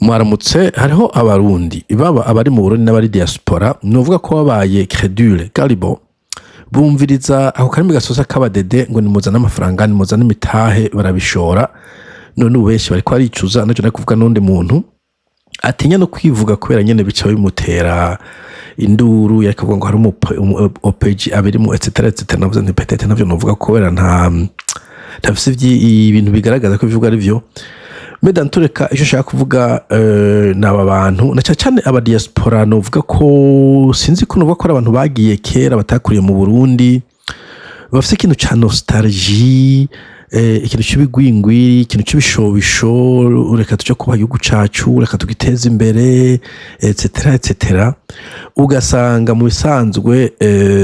Mwaramutse hariho abarundi baba abari mu Burundi n'abari diaspora novuga ko babaye credule Galibo bumviriza aho karimi gasosa kabadede ngo nimuzana amafaranga nimuzana imitahe barabishora none ubenshi bari ko aricuza naje nakuvuga n'undi muntu atinya no kwivuga kubera nyene bica bimutera induru yakavuga ngo hari OPG abirimo etc navuze nti petete navyo novuga ko kubera ntafise ibintu bigaragaza ko bivuga ari byo Meda ntureka icyo shaka kuvuga n'aba bantu na cyane aba diaspora novuga ko sinzi ko novuga ko abantu bagiye kera batakuriye mu Burundi bafite ikintu ca nostalgie ikintu cy'ibigwingwiri ikintu cy'ibishobisho ureka tuje kuba yugu cacu ureka tugiteza imbere etc ugasanga mu bisanzwe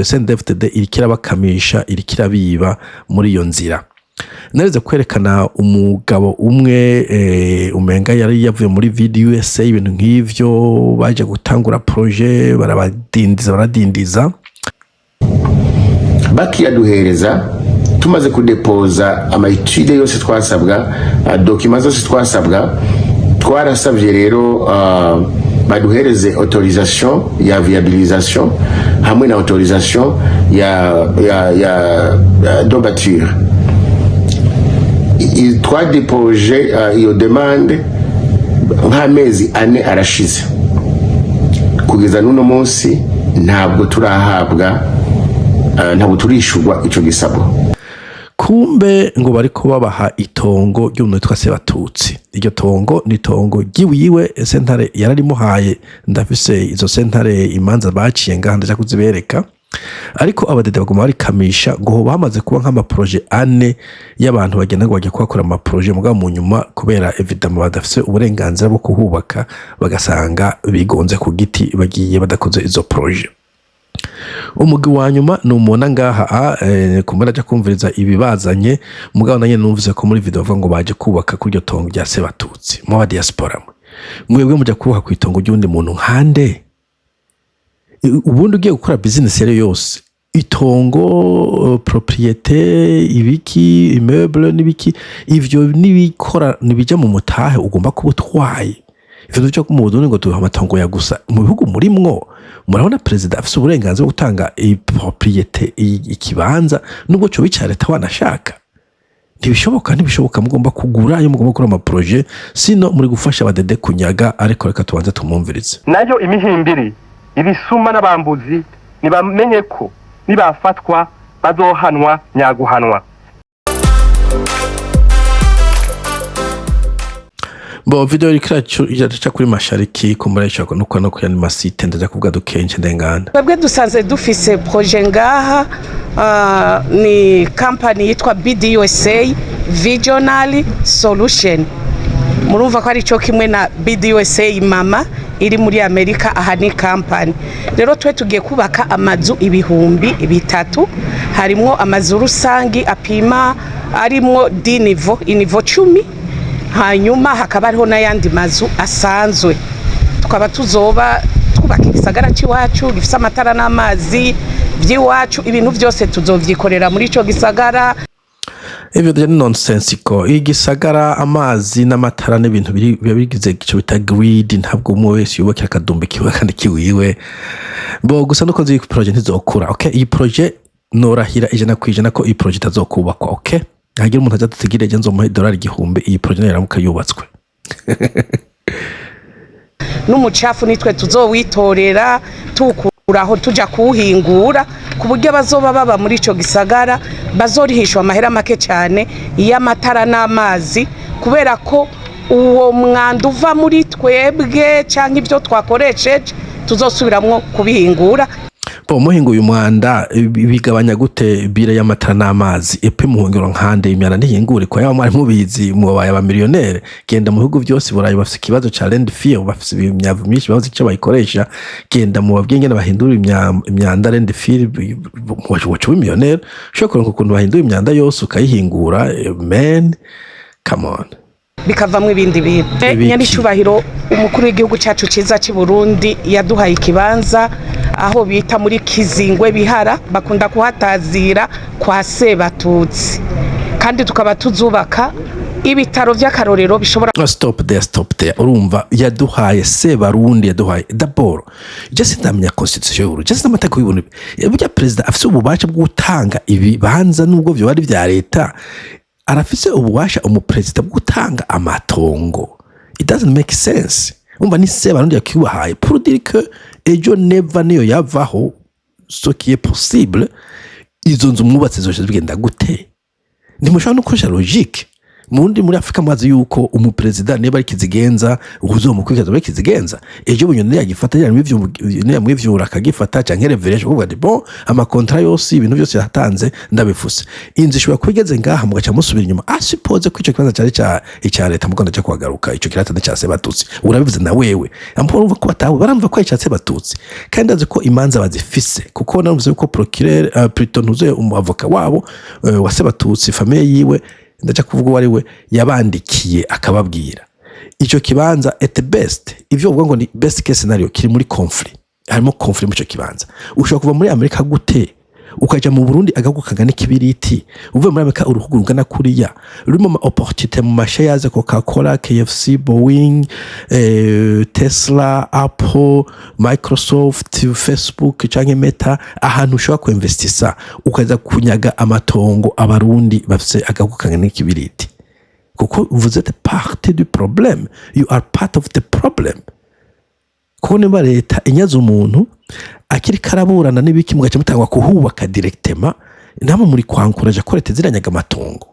CNDD-FDD irikira bakamisha irikira biba muri iyo nzira nareze kwerekana umugabo umwe umenga yari yavuye muri video USA ibintu nk'ivyo baje gutangura projet baradindiza bakiyaduhereza tumaze kudepoza amaitude yose twasabwa documents zose twasabwa twarasabye rero baduhereze autorisation ya viabilisation hamwe na autorisation ya dobature twadepoje iyo demande nk'amezi ane arashize kugeza n'uno munsi ntabwo turahabwa ntabwo turishurwa ico gisabo kumbe ngo bariko babaha itongo ry'umuntu Kwa Sebatutsi iryo tongo ni tongo giwiwe sentare yararimuhaye ndafise izo sentare imanza baciye ngaha ndaja kuzibereka ariko abadede baguma bari kamisha ngo bamaze kuba nk'ama projet ane y'abantu bagenda ngo bajye kwakora ama projet mugabo mu nyuma kubera evidemment badafise uburenganzira bwo kuhubaka bagasanga bigonze ku giti bagiye badakoze izo projet umugi wa nyuma numubona ngaha kumara aja kumviriza ibibazanye mugabo nanye numvise ko muri video bavuga ngo baje kubaka kuri iryo tongo rya Sebatutsi mu diaspora mwebwe muja kubaka ku itongo ry'undi muntu nkande ubundi ugiye gukora business yose itongo propriété ibiki immeuble nibiki ivyo nibikora nibijya mu mutahe ugomba kubutwaye ivyo cyo mu Burundi ngo tuha amatongo ya gusa mu bihugu murimwo murabona president afise uburenganzira bwo gutanga propriété ikibanza nubwo cyo bicara leta wanashaka ntibishoboka mugomba kugura yo mugomba gukora ama projet sino muri gufasha abadede kunyaga ariko reka tubanze tumumvirize nayo imihimbiri ibisuma n'abambuzi nibamenye ko nibafatwa bazohanwa nyaguhanwa. Bo video ikiracu yaca kuri mashariki kumurayisha ko nuko no kuyani masite ndaja kuvuga dukenje ndengana. Twebwe dusanze dufise projet ngaha ni company yitwa BDUSA Visionary Solution. Murumva ko ari cyo kimwe na BDUSA mama iri muri Amerika aha ni company rero twe tugiye kubaka amazu 3,000 harimo amazu rusangi apima arimo dinivo inivo 10 hanyuma hakaba hariho n'ayandi mazu asanzwe tukaba tuzoba twubaka igisagara cy'iwacu gifite amatara n'amazi by'iwacu ibintu byose tuzovyikorera muri ico gisagara. Ibyo ni nonsense ko igisagara amazi n'amatara n'ibintu bigize ico bita grid ntabwo umwe wese yubaka akadumba kiwe kandi kiwiwe bo gusa nuko nzi project ntizokura okay iyi project norahira ijana kwijana ko iyi project azokubakwa okay hagira umuntu azadutegereje nzomuhe $1,000 iyi project yaramuka yubatswe n'umucafu nitwe tuzowitorera tukuraho tuja kuhingura kuburyo bazoba baba muri ico gisagara bazorihishwa amahera make cyane y'amatara n'amazi kubera ko uwo mwanda uva muri twebwe canke ibyo twakoresheje tuzosubiramwo kubihingura. Bo muhingo uyu mwanda bigabanya gute bire y'amatara n'amazi epe muhongero nkande imyana ntihingure ko yaho mwari mubizi mubaye aba millionaire genda mu bihugu byose burayi bafite ikibazo cha landfill bafite imyavu myinshi bavuze icyo bayikoresha genda mu babwenge n'abahindura imyanda landfill wacu millionaire shokora ukuntu bahindura imyanda yose ukayihingura man come on bikavamwe ibindi bintu nyabicubahiro umukuru w'igihugu cyacu ciza ci Burundi yaduhaye ikibanza aho bita muri Kizingwe Bihara bakunda kuhatazira Kwa Sebatutsi kandi tukaba tuzubaka ibitaro vy'akarorero bishobora stop there urumva yaduhaye Sebarundi yaduhaye d'abord just ndamenya constitution y'uru just n'amategeko y'ubuntu burya president afise ububasha bwo gutanga ibibanza nubwo byo bari vya leta arafise ububasha umupresident bwo gutanga amatongo. It doesn't make sense. Umva ni Sebarundi yakibahaye pour dire que ejo never niyo yavaho ce qui est possible izo nzu mwubatse zose bigenda gute. Ndimushaka no koresha logique. Mundi muri Afrika mwazi yuko umupresident niba arikizigenza uzomukwikiza barikizigenza ejo bunyone yagifata yamwivyura akagifata canke revelation kuvuga ati bon amakontra yose ibintu byose yatanze ndabifuse inzi ishobora kubigeze ngaha mugaca musubira inyuma suppose ko ico kibanza cyari icya leta mugonda cyo kuhagaruka ico kiratande cya Sebatutsi urabivuze na wewe amporo umva ko batawe baramva ko icya Sebatutsi kandi azi ko imanza bazifise kuko navuze ko procureur plutôt nuze umavoka wabo wa Sebatutsi famille yiwe ndacha kuvuga wari we yabandikiye akababwira ico kibanza at best ivyo uvuga ngo ni best case scenario kiri muri conflict harimo conflict mu cyo kibanza ushobora kuva muri Amerika gute ukaja mu Burundi agakukangana ikibiriti uvuye muri Amerika uruhugu rungana kuriya rurimo ma opportunité mu mashares Coca-Cola KFC Boeing Tesla Apple Microsoft Facebook canke Meta ahantu ushobora kuinvestisa ukaza kunyaga amatongo abarundi bafise agakukangana ikibiriti kuko vous êtes partie du problème, you are part of the problem. Kuko niba leta inyaza umuntu akiri karaburana n'ibiki mugaca mutangwa kuhubaka directement namwe muri kwankuraje ko leta ziranyaga amatongo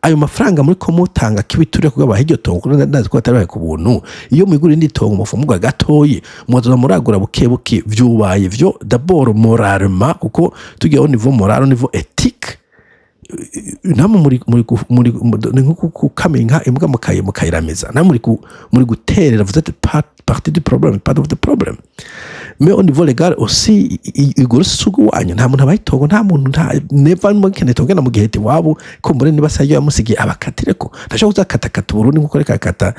ayo mafaranga muri ko mutanga kibiture kugaba hiryo tongo ndazi ko atari ku buntu iyo mwigura indi tongo mufumugwa gatoyi mwazo muragura bukebuke vyubaye vyo d'abord moralement kuko tugiye au niveau moral au niveau éthique namwe muri kukaminga imbwa mukayiramiza namwe muri guterera vous êtes partie du problème part of the problem. Mais au niveau légal aussi igoro sugu wanyu nta muntu abayitongo nta muntu never mukene tongena mu giheti wabo ko mbere niba sayo yamusigi abakatireko ndashaka kuzakatakata Burundi nkuko reka kata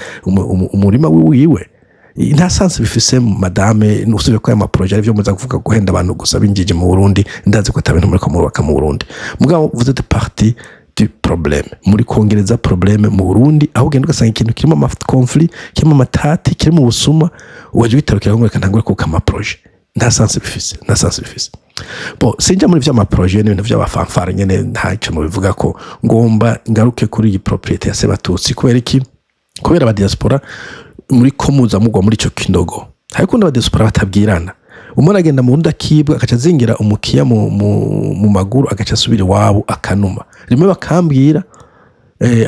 umurima wiwe nta sense bifise madame nusubye ko ama projet ari byo muza kuvuga guhenda abantu gusa binjije mu Burundi ndazi ko atabintu muri ko murubaka mu Burundi mugabo vous êtes partie du problème muri kongereza problème mu Burundi aho genda ugasanga ikintu kirimo ama conflict kirimo amatati kirimo ubusuma waje bitarukira ngo ntangure ko kama projet nta sense bifise bon sinja muri vya ma projet n'ibintu vya bafanfare nyene ntaco mu bivuga ko ngomba ngaruke kuri iyi propriété ya Sebatutsi kubera aba diaspora muri komuza mugwa muri cyo kindogo ariko n'aba diaspora batabwirana umuntu agenda mu ndakibwa akaca zingira umukiya mu maguru agaca asubira wabo akanuma rimwe bakambwira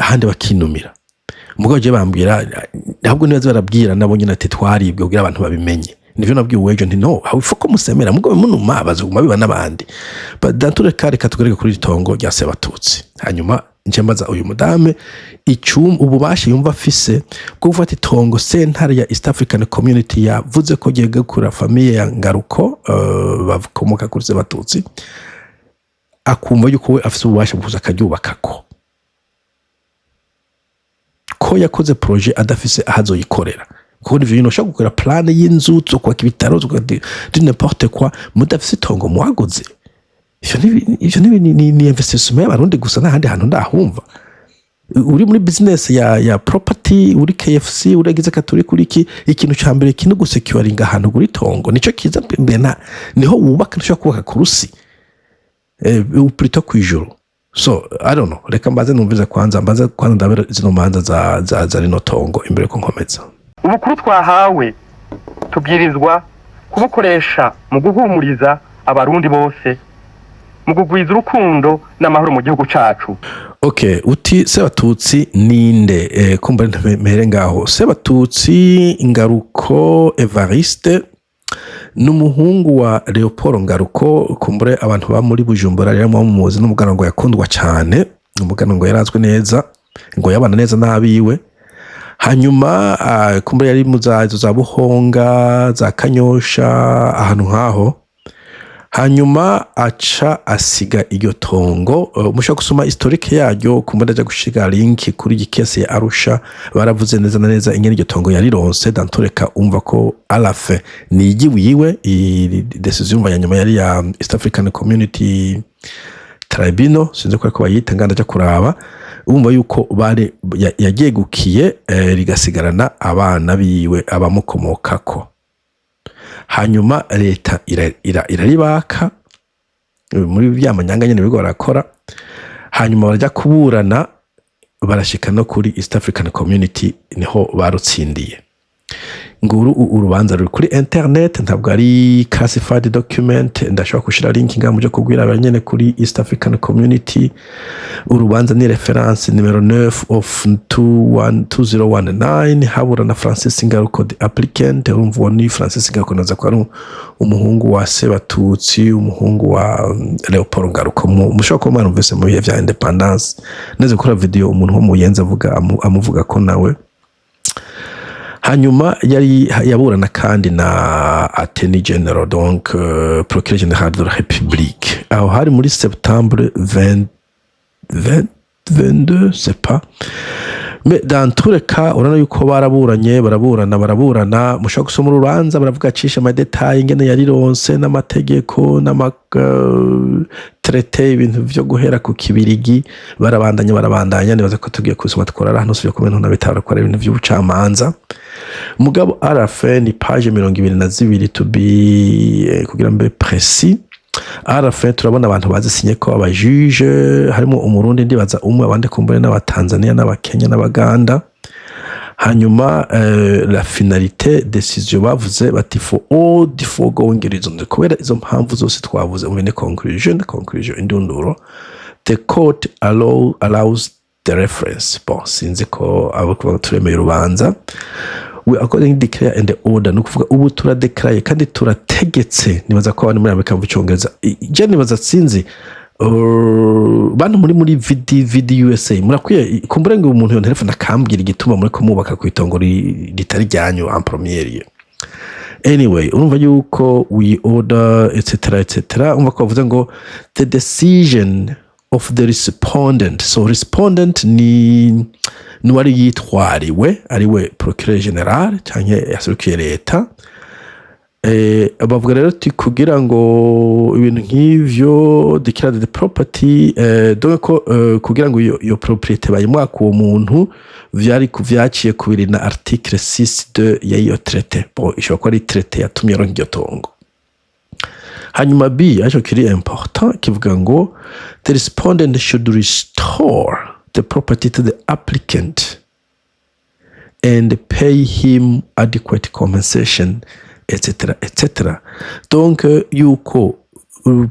ahandi bakinumira umugabo je bambwira ahubwo nibaze barabwira nabo nyine ati twaribwe kugira abantu babimenye nivyo nabwiye wejo nti no aho ifoko musemera mugabo munuma bazuguma biba nabandi badanture kare katugereke kuri itongo rya Sebatutsi hanyuma njembaza uyu mudame ububasha yumva afise bwo gufata itongo sentare ya East African Community yavuze ko giye gukura famille ya Ngaruko bakomoka kuri Sebatutsi akumva yuko we afise ububasha bwo akaryubakako ko yakoze projet adafise ahazoyikorera kuko ivyo bino shaka gukora plan y'inzu zo kwa kibitaro zo n'importe quoi mudafise itongo mwaguze ivyo ni investissement y'abarundi gusa n'ahandi hantu ndahumva uri muri business ya property uri KFC uragize katuri kuri ikintu cyambere kino gusecuringa ahantu kuri tongo nico kiza mbena niho wubaka nshaka kubaka kurusi plutôt kwijuru. So I don't know reka mbaze numvize kwanza ndabera zino manza za rino tongo imbere ko nkomeza ubukuru twahawe tubwirizwa kubukoresha mu guhumuriza abarundi bose mu kugwiza urukundo n'amahoro mu gihugu cacu. Okay, uti Sebatutsi ninde kumba mpere ngaho Sebatutsi Ngaruko Evariste n'umuhungu wa Leopold Ngaruko kumbure abantu ba muri Bujumbura rero mu muzi n'umugano ngo yakundwa cyane umugano ngo yarazwe neza ngo yabana neza nabiwe hanyuma kumbure yari muzazo za Buhonga za Kanyosha ahantu nkaho hanyuma aca asiga iryo tongo mushaka gusoma historique yaryo kumbura aja gushiga link kuri gikese ya Arusha baravuze neza na neza ingene iryo tongo yarironse dantoreka umva ko alafe ni igiwiwe decision ya nyuma yari ya East African Community Tribunal sinze ko bayita nganda aja kuraba urumva yuko yagegukiye rigasigarana abana biwe abamukomokako. Hanyuma leta iraribaka muri bya manyanga nyene bigo barakora, hanyuma barajya kuburana barashika no kuri East African Community, niho barutsindiye. Nguru urubanza ruri kuri internet, ntabwo ari classified document, ndashobora kushira link ngaho muje kubwira abanyene kuri East African Community. Urubanza ni reference numero 9 of 2019, habura na Francis Ngaruko the applicant. Urumva ni Francis Ngaruko naza ko ari umuhungu wa Sebatutsi, umuhungu wa Leopold Ngaruko. Mushobora ko mwarumvise mu bihe vya independence neze gukora video umuntu wo muyenza amuvuga ko nawe. Hanyuma yaburana kandi na Attorney General, donc Procureur Général de la République. Aho hari muri septembre 22, c'est pas. Mais dans tous les cas, urana yuko baraburana, mushaka gusoma urubanza baravuga cisha ama detail ingene yarironse n'amategeko traité ibintu byo guhera ku kibirigi, barabandanya nibaza ko tugiye kusoma twara hano suje kumenya na bitara ko ari ibintu by'ubucamanza. Mugabo arafe ni page 22 to be kugira mbe précis. Arafe turabona abantu bazisinye ko abajuge, harimo umurundi ndibaza umwe, abandi kumbure n'abatanzania n'abakenya n'abaganda. Hanyuma la finalité décision bavuze bati for all the foregoing reasons, kubera izo mpamvu zose twavuze mu conclusion indunduro, the court allows the reference. Bon, sinzi ko abo kuba turemeye urubanza. We according declare and the order, no kuvuga ubu turadeclare kandi turategetse. Nibaza ko abantu muri Amerika mu cyongereza je nibaza sinzi bantu muri video USA murakwiye kumbure ngo umuntu yo telefone akambwira igituma muri kumubaka ku itongo ritari ryanyu en première. Anyway, urumva yuko we order etc. Umva ko bavuze ngo the decision of the respondent. So respondent ni wari yitwariwe, ariwe Procureur General cyangwa yaserukiye leta. Bavuga rero kugira ngo ibintu nk'ivyo declare the property, donc ko kugira ngo iyo propriété bayimwaka uwo muntu vyari kuvyaciye kubiri na article 6 ya iyo traité. Bon, ishobora ko ari traité yatumye ronka iryo tongo. Hanyuma B acho kiri important kivuga ngo the respondent should restore the property to the applicant and pay him adequate compensation, etc. Donc yuko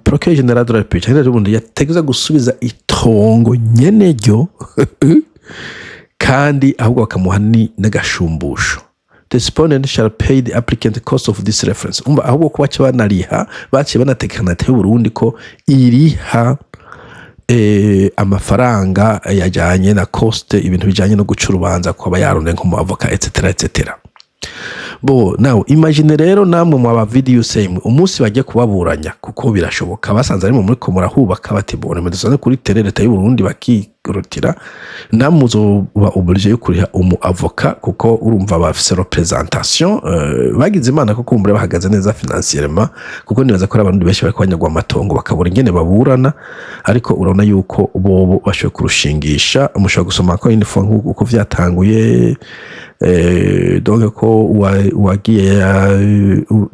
Procureur Général de la République yategeza gusubiza itongo nyene ryo kandi ahubwo bakamuha n'agashumbusho. The respondent shall pay the applicant the cost of this reference. Umva ahubwo ko bace banariha, bace banatekana te Burundi ko iriha amafaranga yajanye na cost, ibintu bijanye no guca urubanza ko abayaronde nko mu avoka etc. Bo now imagine rero namwe mu aba video same umunsi bagiye kubaburanya, kuko birashoboka basanze ari mu muri ko murahubaka batibone medusane kuri terere tayi Burundi bakirotira, namuzo ba oblige yo kuriha umu avoka, kuko urumva bafise representation bagize imana ko kumbure bahagaze neza financièrement, kuko nibaza ko abantu benshi bari kwanyagwa amatongo bakabura ingene baburana. Ariko urabona yuko bobo bashoye kurushingisha. Mushobora gusoma ko info uko vyatanguye. Donc ko wagiye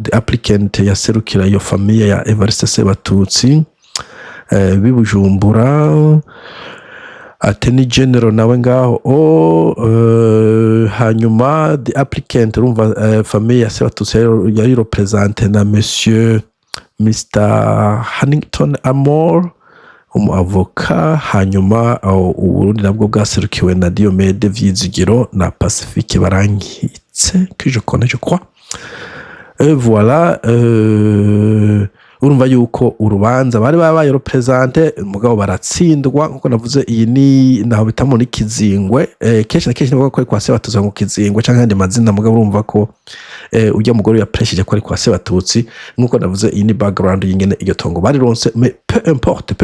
the applicant yaserukira iyo famille ya Evariste Sebatutsi bibujumbura, Attorney General nawe ngaho hanyuma the applicant urumva famille ya Sebatutsi yari represente na Monsieur Mr Hannington Amor avoka. Hanyuma Uburundi nabwo bwaserukiwe na Diomede Vyizigiro na Pacifique Barankitse que je connais je crois. Voilà, urumva yuko urubanza bari babaye represente mugabo baratsindwa, nkuko navuze iyi ni naho bitamo n'ikizingwe. Kenshi na kenshi nivuga ko ari Kwa Sebatutsi ngo kizingwe cyangwa andi mazina, mugabo urumva ko ujya mugore ya pressure ko ari Kwa Sebatutsi. Nkuko navuze iyi ni background y'ingene iyo tongo bari ronse, mais peu importe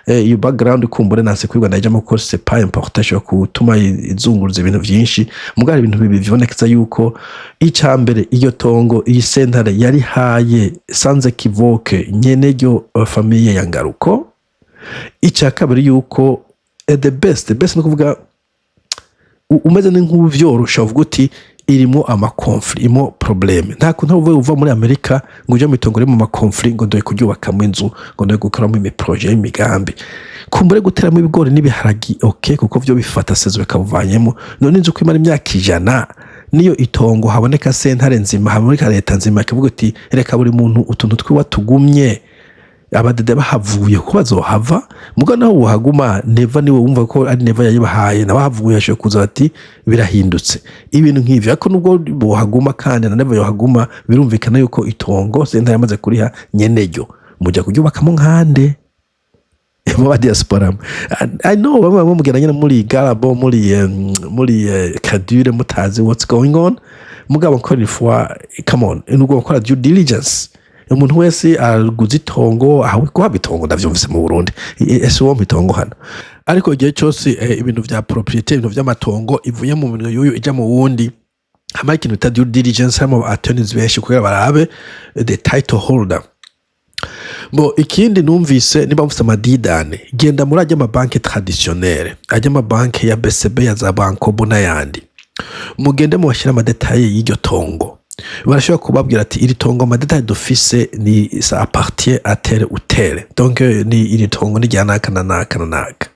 iyo background kumbure nase kwigwa ndajamo ko c'est pas important cyo kutuma izunguruza ibintu byinshi, mugabo ibintu bibonekeza yuko icambere iyo tongo iyi sentare yari haye sanze kivoke nyene ryo famille ya Ngaruko. Icya kabiri yuko the best no kuvuga umeze nk'uvyorosha uvuga uti irimo amakonfli irimo probleme nta kuntu uva muri Amerika ngo uje mu itongo rimo amakonfli ngo ndoye kuryubakamo inzu ngo ndoye gukoramo imiproje y'imigambi kumbure guteramo ibigori n'ibiharagi okay kuko vyo bifata sezo bikavanyemo none inzu kwimara imyaka 100 niyo itongo haboneka sentare nzima haboneka leta nzima kivuga uti reka buri muntu utuntu twiwa tugumye abadede bahavuye ko bazohava muga naho uhaguma neva niwe wumva ko ari neva yayibahaye nabahavuye yasho kuza ati birahindutse ibintu nk'ivyo ariko nubwo bohaguma kandi na neva yohaguma birumvikana yuko itongo sentare yamaze kuriha nyenejo mujya kuryubakamo nkande mu diaspora I know bamwe mugeranye muri Garabo muri Kadure mutazi what's going on mugabo ko ni fois come on nubwo bakora due diligence umuntu wese aguze itongo aho ko habitongo ndavyumvise mu Burundi ese wo mitongo hano ariko igihe cyose ibintu vya propriété ibintu vy'amatongo ivuye mu bintu yuyu ija mu wundi hama ikintu ta due diligence hama attorneys benshi kugira barabe the title holder bo ikindi numvise niba mufite amadidane genda muri ajya amabanki traditionnelle ajya amabanki ya BCB ya za Bankobo n'ayandi mugende mu bashyira amadetaye y'iryo tongo barashobora kubabwira ati iri tongo amadetaye dufise ni ça appartient à tel ou tel donc ni iri tongo ni rya naka na naka na naka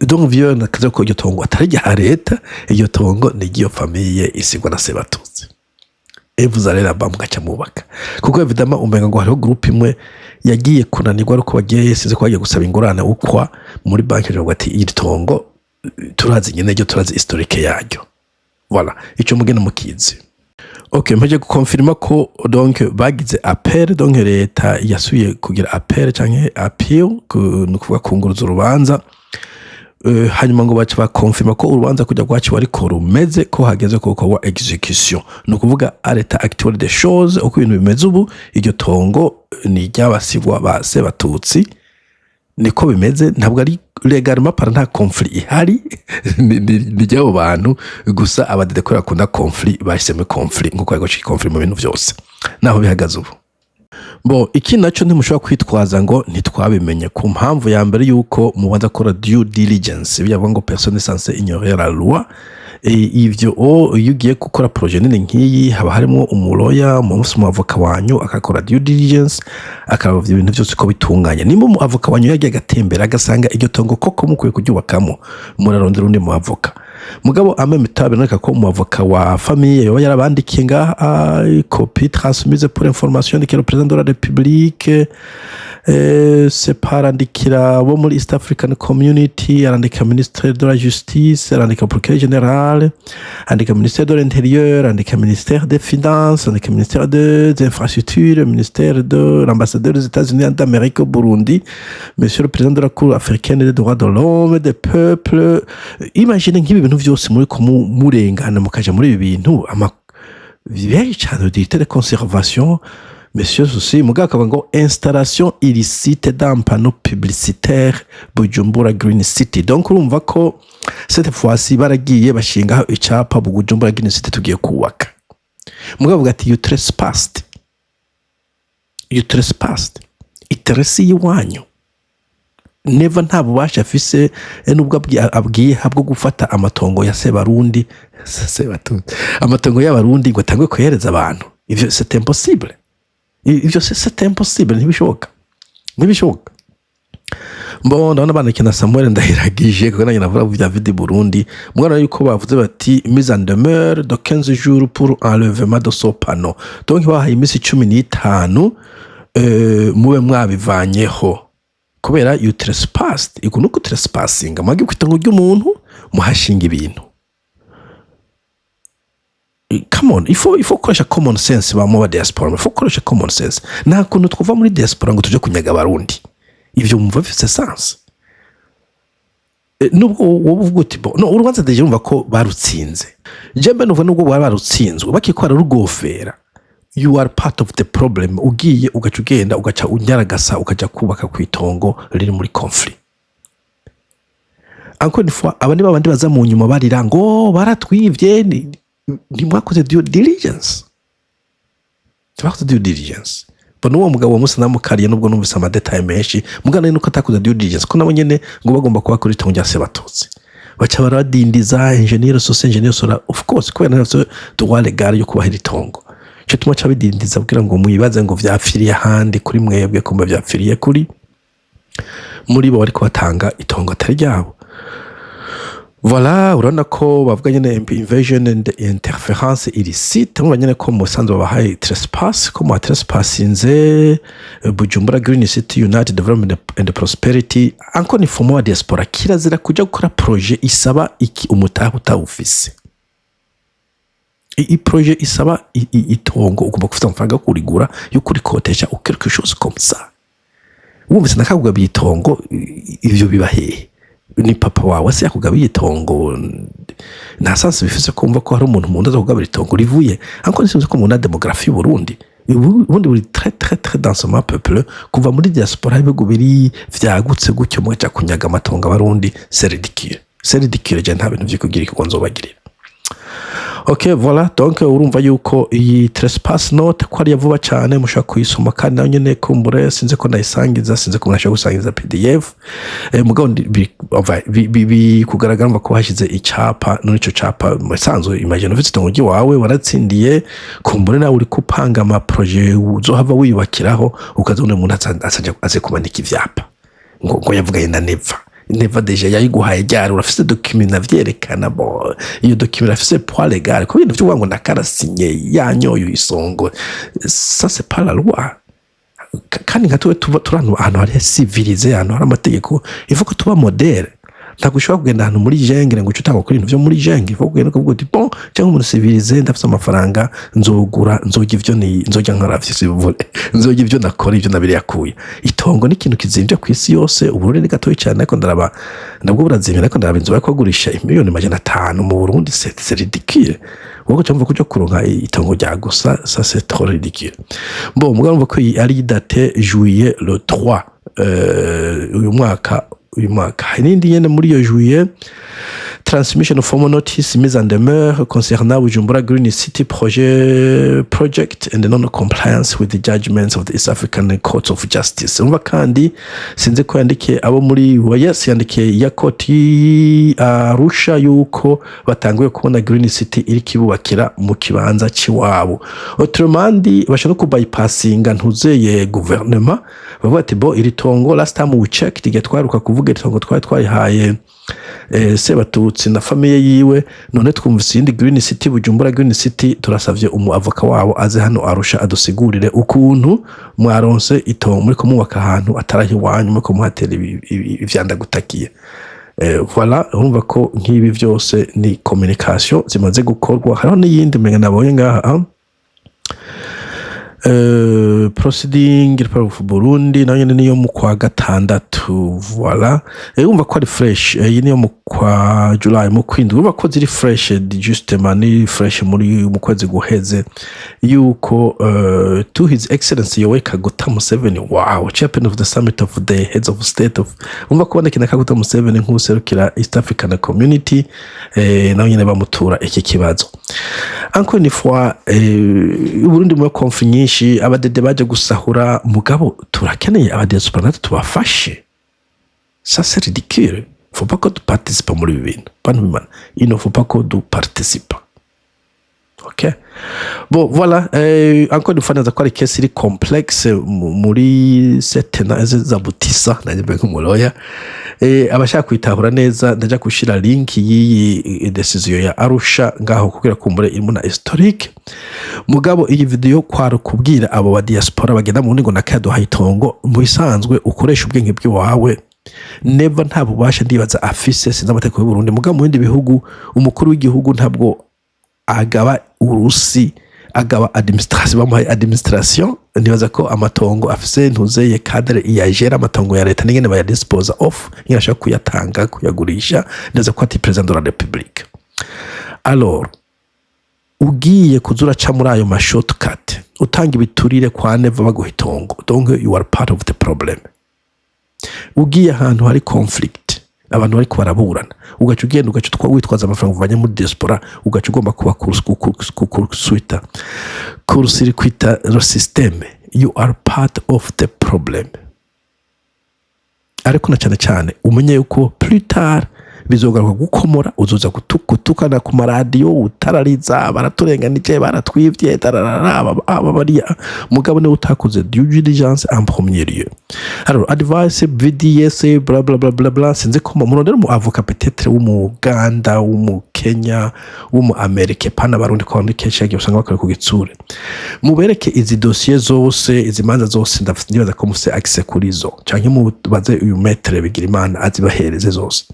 donc vieux nakaze ko iryo tongo atari rya leta iryo tongo ni ryo famille isigwa na Sebatutsi vous allez là-bas mugaca mubaka kuko évidemment umenga ngo hariho groupe imwe yagiye kunanirwa ariko bagiye size ko bagiye gusaba ingorane ukwa muri banki jo ati iri tongo turazi nyene ryo turazi historique yaryo voilà ico mugene mukizi okay mpeje gukonfirma ko donc bagize appel donc leta yasuye kugira appel canke appeal no kuvuga kunguruza urubanza hanyuma ngo baca bakonfirma ko urubanza kujya gwaci wari ko rumeze ko hageze ko wa execution no kuvuga areta actuelle des choses uko ibintu bimeze ubu iryo tongo ni ry'abasivwa ba Sebatutsi niko bimeze ntabwo ari legalement par nta conflit ihari ni ry'abo bantu gusa abadedekora kunda conflit bahisemo conflit nkuko yego ci conflit mu bintu byose naho bihagaze ubu bo iki naco ntimushobora kwitwaza ngo ntitwabimenye ku mpamvu ya mbere yuko mubanza kora due diligence biyavuga ngo personne censée ignorer la loi ivyo iyo ugiye gukora projet nini nkiyi haba harimo umuloya mu avoka wanyu akakora due diligence akabavya ibintu byose ko bitunganya nimba mu avoka wanyu yagiye gatembera agasanga iryo tongo koko mukwiye kuryubakamo murarondera undi mu avoka mugabo ameme tabeneka ko mu avoka wa famille yoba yarabandikiye nga copie transmise pour information de le président de la République c'est par andikira bo muri East African Community arandika ministère de la Justice arandika procureur général andika ministère de l'Intérieur andika ministère des Finances andika ministère des Infrastructures ministère de l'ambassadeur des États-Unis d'Amérique au Burundi monsieur le président de la Cour africaine des droits de l'homme des peuples imaginez nk'ibi bintu byose muri kumurengana mukaje muri ibi bintu vieille cyane de conservation monsieur souci mugaka ngo installation illicite d'un panneau publicitaire Bujumbura Green City donc urumva ko cette fois-ci baragiye bashinga icapa Bujumbura Green City tugiye kubaka mugabo gati you trespassed iteresi yiwanyu never nta bubasha afise nubwo abwiye habwo gufata amatongo ya Sebarundi amatongo y'abarundi ngo tangwe kohereza abantu ivyo c'est impossible ivyo c'est impossible ntibishoboka bon ndabona bandikina Samuel ndahiragije kuko nanye navuga vya vidi Burundi mwana yuko bavuze bati mise en demeure de 15 jours pour enlèvement de ce panneau donc bahaye imisi 15 mube mwabivanyeho kubera you trespassed ikunuko trespassing amagi kwitongo ry'umuntu muhashinga ibintu come on ifo koresha common sense ba mu diaspora ifo koresha common sense nta kuntu twuva muri diaspora ngo tuje kunyaga abarundi ivyo mumva bifite sense nubwo wovuga uti bo no urubanza deje umva ko barutsinze jembe nuva nubwo barutsinzwe bakikora rugofera you are part of the problem ugiye ugaca ugenda ugaca unyaragasa ukaja kubaka kwitongo riri muri conflict encore une fois abandi babandi baza mu nyuma barira ngo baratwivye ni mwakoze due diligence bona uwo mugabo musa namukariye nubwo numvise amadetaye menshi mugana nuko atakuza due diligence ko nabo nyene ngo bagomba kuba kuri itongo rya Sebatutsi baca baradindiza engineer sose engineer sora of course kubera navyo droit legal yo kubahira itongo cyo tuma cha bidindiza kugira ngo muyibaze ngo vyapfiriye ahandi kuri mwebwe kumba vyapfiriye kuri muri bo bariko batanga itongo atari ryabo. Voilà, urabona ko bavuga nyene invasion and interference illicite mu nyene ko musanzwe babahaye trespass ko mu trespassinze Bujumbura Green City United Development and Prosperity anko ni fomo wa diaspora kirazira kuja gukora projet isaba iki umutaha utawufise. I projet isaba itongo ugomba kufita amafaranga yo kurigura yo kurikotesha ou quelque chose comme ça. Wumvise nakavuga bitongo ivyo bibahehe ni papa wawe se yakugabiye itongo nta sanse bifise kumva ko hari umuntu munda azokugabira itongo rivuye anko nisinze ko mu na demographie Burundi ubundi buri très dans ce peuple kuva muri diaspora ibigo biri vyagutse gutyo mwaca kunyaga amatongo abarundi c'est ridicule je nta bintu vyikugira ko nzobagirira. Ok, voilà, donc urumva yuko iyi trespass note ko ari vuba cyane mushaka kuyisoma kandi nayo nyene kumbure sinze ko nayisangiza sinze ko nashaka gusangiza PDF mugabo bi kugaragara ko hashize icapa none ico capa musanzwe imagine ufite itongo wawe waratsindiye kumbure nawe uri kupanga ama projet uzohava wiyubakiraho ukazone umuntu asaje kumanika ivyapa ngo yavuga yenda neva deja yayiguhaye ryari urafise document navyerekana bo iyo document afise poids légal ko bintu byo ngo nakarasinye yanyoyo isongo ça c'est pas la loi kandi ngatuwe turano ahantu hari civilisé ahantu hari amategeko ivuga ko tuba modèle ntagushobora kugenda ahantu muri jengere ngo utanga kuri ibintu byo muri jengere ivuga kugenda kuvuga uti bon cyangwa umuntu civilisé ndafise amafaranga nzogura nzoga ivyo ni nzoga nkaravye sivule nzoga ivyo nakora ivyo nabiri yakuye itongo ni ikintu kizimvye ku isi yose uburundi gatoye cyane ariko ndaraba nabwo burazimira ariko ndaraba inzu bako kugurisha miliyoni 500 mu Burundi c'est ridicule wowe cyumva ko cyo kuronka itongo rya gusa ça c'est trop ridicule. Bon mugabo ko ari date juillet le 3 uyu mwaka n'indi nyene muri yo juillet transmission of formal notice mise en demeure concernant Bujumbura Green City project and the non-compliance with the judgments of the East African Courts of Justice. Umva kandi sinze ko yandike abo muri yes yandike ya koti Arusha yuko batanguye kubona Green City iri kibubakira mu kibanza ciwabo. Autrement bashaka ku bypassinga ntuzeye gouvernement bavuga ati bo iri tongo last time we checked igatwaruka kuvuga iri tongo twayihaye Sebatutsi na famille yiwe none twumvise indi Green City Bujumbura Green City turasavye avoka wabo aze hano Arusha adusigurire ukuntu mwaronse itongo muri ko mubaka ahantu atarahi wanyu muri ko muhatera ivyanda gutakiye. Voilà urumva ko nk'ibi byose ni communication zimaze gukorwa hariho n'iyindi menga nabonye ngaha proceeding of Burundi nayo niyo mu kwa gatandatu. Voilà umva ko ari fresh iyi niyo mu kwa July mu kwindwi umva ko ziri fresh justement ni fresh muri mu kwezi guheze yuko to his excellency Yoweri Kaguta Museveni wow chairman of the summit of the heads of state of umva ko boneka Kaguta Museveni nk'userukira East African community nayo nyene bamutura iki kibazo encore une fois Burundi mu conflit nyinshi abadede baje gusahura mugabo turakeneye abadiaspora tubafashe. Ça c'est ridicule. Faut pas que tu participes muri bintu. Panumana, il ne faut pas que tu participes. OK. Bon voilà, encore une fois naza ko ari case iri complexe muri setena zabutisa najye nk'umuloya abashaka kwitahura neza ndaja kushira link y'iyi decision ya Arusha ngaho kugira kumbure irimo na historique mugabo iyi video kwaro kubwira abo ba diaspora bagenda mu ngo nakado hayitongo mu bisanzwe ukoresha ubwenge bwawe never ntabo basha ndibaza afise sinza amateko y'u Burundi mugabo mu bindi bihugu umukuru w'igihugu ntabwo agaba urusi agaba administration ndibaza ko amatongo afise ntuzeye cadre iyajera amatongo ya leta n'ingene baya dispose of ngirashaka kuyatanga kuyagurisha ndibaza ko ati president de la République. Alors ugiye kuzura ca muri ayo ma shortcut utanga ibiturire kwa neva baguhitongo donc you are part of the problem. Ugiye ahantu hari conflict abantu bari baraburana ugaca ugenda ugaca witwaza amafaranga uvanye muri diaspora ugaca ugomba kuba kursuita le système you are part of the problem. Ariko na cyane cyane umenye yuko plus tard bizogaruka gukomora, uzoza gutukana ku maradiyo utarariza baraturenganije baratwivye aba bariya mugabo ne utakoze due diligence en premier lieu. Alors advice VDS bla bla bla bla bla sinze ko umuntu rero mu avocat peut-être w'umuganda w'umukenya w'umuamerika pana barundi ko ndikesha giye usanga bakora ku gitsure mubereke izi dossier zose izi manza zose ndavuga ko mufite access kuri zo canke mu baze uyu metre bigira imana azibahereze zose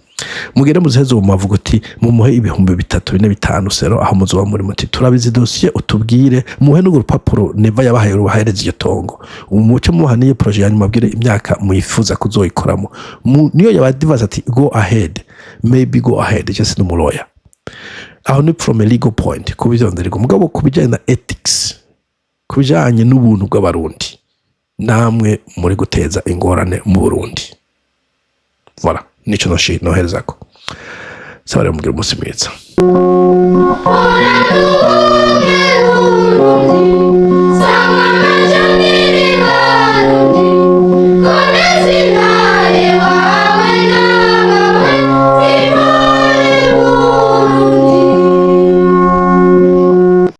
mugere muzezo muvuga uti mumuhe ibihumbi 3 4 5 sero aho muzoba muri muti turabizi dossier utubwire muhe n'urupapuro neva yabahaye urubahereze iryo tongo umuce muhaniye projet yanyu mabwire imyaka muyifuza kuzoyikoramo niyo yabadivaza ati go ahead maybe go ahead just n'umuloya aho ni from a legal point kubizonderego mugabo kubijanye na ethics kubijanye n'ubuntu bw'abarundi namwe muri guteza ingorane mu Burundi. Voilà, nico noherezako. Sabare mugira umunsi mwiza.